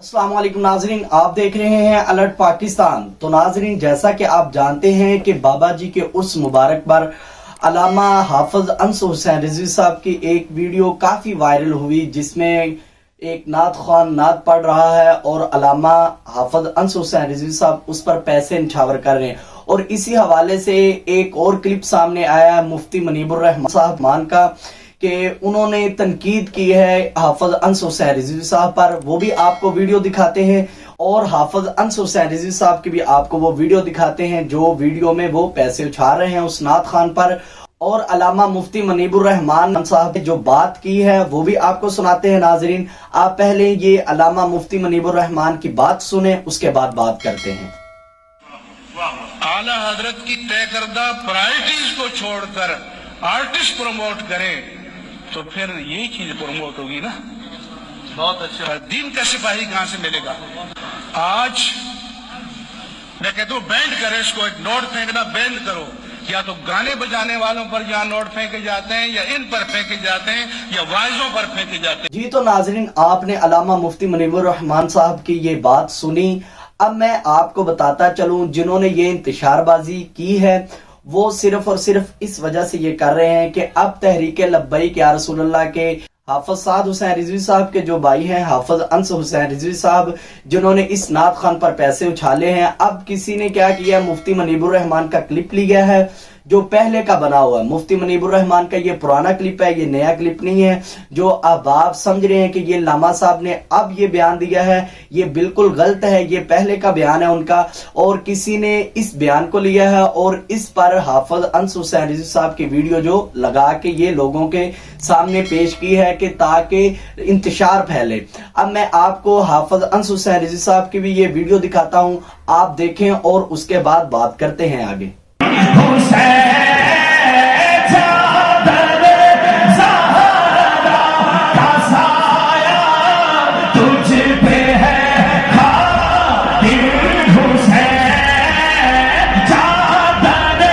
अस्सलाम वालेकुम नाजरीन, आप देख रहे हैं अलर्ट पाकिस्तान। तो नाजरीन, जैसा कि आप जानते हैं कि बाबा जी के उर्स मुबारक पर अल्लामा हाफिज अंस हुसैन रिजवी साहब की एक वीडियो काफी वायरल हुई, जिसमें एक नात खान नात पढ़ रहा है और अल्लामा हाफिज अंस हुसैन रिजवी साहब उस पर पैसे निछावर कर रहे हैं। और इसी हवाले से एक और क्लिप सामने आया है मुफ्ती मुनीबुर रहमान साहब का, कि उन्होंने तनकीद की है हाफिज अंस हुसैन रिजवी साहब पर। वो भी आपको वीडियो दिखाते हैं और हाफिज अंस हुसैन रिजवी साहब की भी आपको वो वीडियो दिखाते हैं जो वीडियो में वो पैसे उछाल रहे हैं उस नात खान पर। और अल्लामा मुफ्ती मुनीबुर रहमान साहब ने जो बात की है वो भी आपको सुनाते हैं। नाजरीन, आप पहले ये अल्लामा मुफ्ती मुनीबुर रहमान की बात सुने, उसके बाद बात करते हैं। आला हजरत की तय करदा प्रायोरिटीज को छोड़कर आर्टिस्ट प्रमोट करें तो फिर यही चीज प्रमोट होगी ना। बहुत अच्छा। दीन का सिपाही कहां से मिलेगा? आज मैं कहता हूं बैंड करें इसको, एक नोट फेंकना बैंड करो। या तो गाने बजाने वालों पर जहां नोट फेंके जाते हैं, या इन पर फेंके जाते हैं, या वाइजों पर फेंके जाते हैं। जी तो नाजरीन, आपने अल्लामा मुफ्ती मुनीबुर रहमान साहब की ये बात सुनी। अब मैं आपको बताता चलूं, जिन्होंने ये इंतशारबाजी की है वो सिर्फ और सिर्फ इस वजह से ये कर रहे हैं कि अब तहरीक लब्बैक या रसूलल्लाह के हाफिज साद हुसैन रिजवी साहब के जो भाई हैं हाफिज अंस हुसैन रिजवी साहब, जिन्होंने इस नात खान पर पैसे उछाले हैं, अब किसी ने क्या किया, मुफ्ती मुनीबुर रहमान का क्लिप लिया है जो पहले का बना हुआ है। मुफ्ती मुनीबुर रहमान का ये पुराना क्लिप है, ये नया क्लिप नहीं है। जो अब आप समझ रहे हैं कि ये लामा साहब ने अब ये बयान दिया है, ये बिल्कुल गलत है। ये पहले का बयान है उनका, और किसी ने इस बयान को लिया है और इस पर हाफिज अंस हुसैन रिजवी साहब की वीडियो जो लगा के ये लोगों के सामने पेश की है कि ताकि इंतशार फैले। अब मैं आपको हाफिज अंस हुसैन रिजवी साहब की भी ये वीडियो दिखाता हूं, आप देखें और उसके बाद बात करते हैं आगे।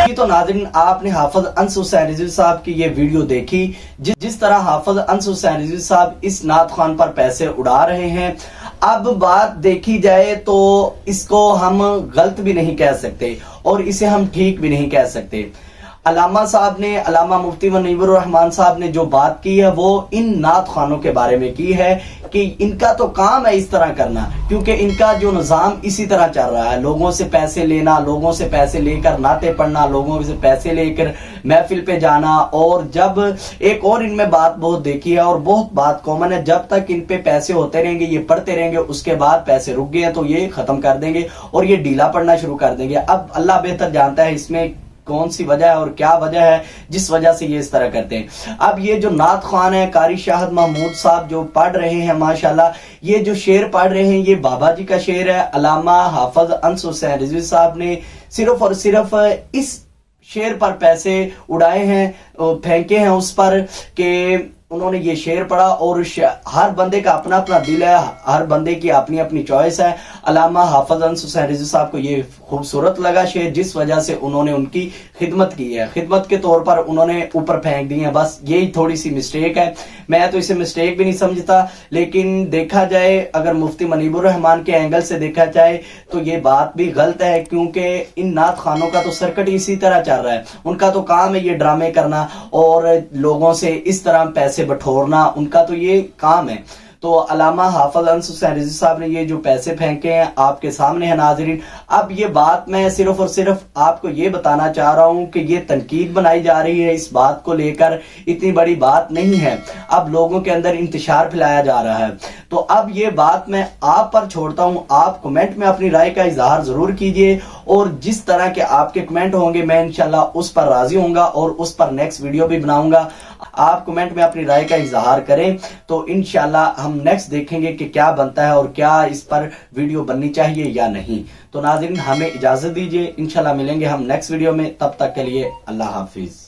तो नाज़रीन, आपने हाफिज अंस हुसैन रिजवी साहब की ये वीडियो देखी, जिस तरह हाफिज अंस हुसैन रिजवी साहब इस नात खान पर पैसे उड़ा रहे हैं। अब बात देखी जाए तो इसको हम गलत भी नहीं कह सकते और इसे हम ठीक भी नहीं कह सकते। अल्लामा साहब ने, अल्लामा मुफ्ती मुनीबुर रहमान साहब ने जो बात की है वो इन नात खानों के बारे में की है कि इनका तो काम है इस तरह करना, क्योंकि इनका जो निज़ाम इसी तरह चल रहा है, लोगों से पैसे लेना, लोगों से पैसे लेकर नाते पढ़ना, लोगों से पैसे लेकर महफिल पे जाना। और जब एक और इनमें बात बहुत देखी है और बहुत बात कॉमन है, जब तक इन पे पैसे होते रहेंगे, ये पढ़ते रहेंगे, उसके बाद पैसे रुक गए तो ये खत्म कर देंगे और ये ढीला पढ़ना शुरू कर देंगे। अब अल्लाह बेहतर जानता है इसमें कौन सी वजह है और क्या वजह है जिस वजह से ये इस तरह करते हैं। अब ये जो नात खान है कारी शाहद महमूद साहब जो पढ़ रहे हैं, माशाल्लाह, ये जो शेर पढ़ रहे हैं ये बाबा जी का शेर है। अल्लामा हाफिज अंस हुसैन रिजवी साहब ने सिर्फ और सिर्फ इस शेर पर पैसे उड़ाए हैं, फेंके हैं उस पर कि उन्होंने ये शेर पढ़ा। और हर बंदे का अपना अपना दिल है, हर बंदे की अपनी अपनी चॉइस है। अल्लामा हाफिज अंस हुसैन रिजवी साहब को ये खूबसूरत लगा शेर, जिस वजह से उन्होंने उनकी खिदमत की है, खिदमत के तौर पर उन्होंने ऊपर फेंक दी है। बस यही थोड़ी सी मिस्टेक है, मैं तो इसे मिस्टेक भी नहीं समझता। लेकिन देखा जाए, अगर मुफ्ती मुनीबुर रहमान के एंगल से देखा जाए तो ये बात भी गलत है, क्योंकि इन नात खानों का तो सर्किट इसी तरह चल रहा है। उनका तो काम है ये ड्रामे करना और लोगों से इस तरह पैसे बटोरना, उनका तो ये काम है। तो अल्लामा हाफिज अंस हुसैन रिजवी साहब ने ये जो पैसे फेंके हैं आपके सामने है नाजरीन। अब ये बात मैं सिर्फ और सिर्फ आपको ये बताना चाह रहा हूं कि ये तनकीद बनाई जा रही है, इस बात को लेकर इतनी बड़ी बात नहीं है। अब लोगों के अंदर इंतशार फैलाया जा रहा है। तो अब ये बात मैं आप पर छोड़ता हूं, आप कमेंट में अपनी राय का इजहार जरूर कीजिए और जिस तरह के आपके कमेंट होंगे मैं इंशाल्लाह उस पर राजी होऊंगा और उस पर नेक्स्ट वीडियो भी बनाऊंगा। आप कमेंट में अपनी राय का इजहार करें तो इंशाल्लाह हम नेक्स्ट देखेंगे कि क्या बनता है और क्या इस पर वीडियो बननी चाहिए या नहीं। तो नाज़रीन, हमें इजाजत दीजिए, इंशाल्लाह मिलेंगे हम नेक्स्ट वीडियो में। तब तक के लिए अल्लाह हाफिज।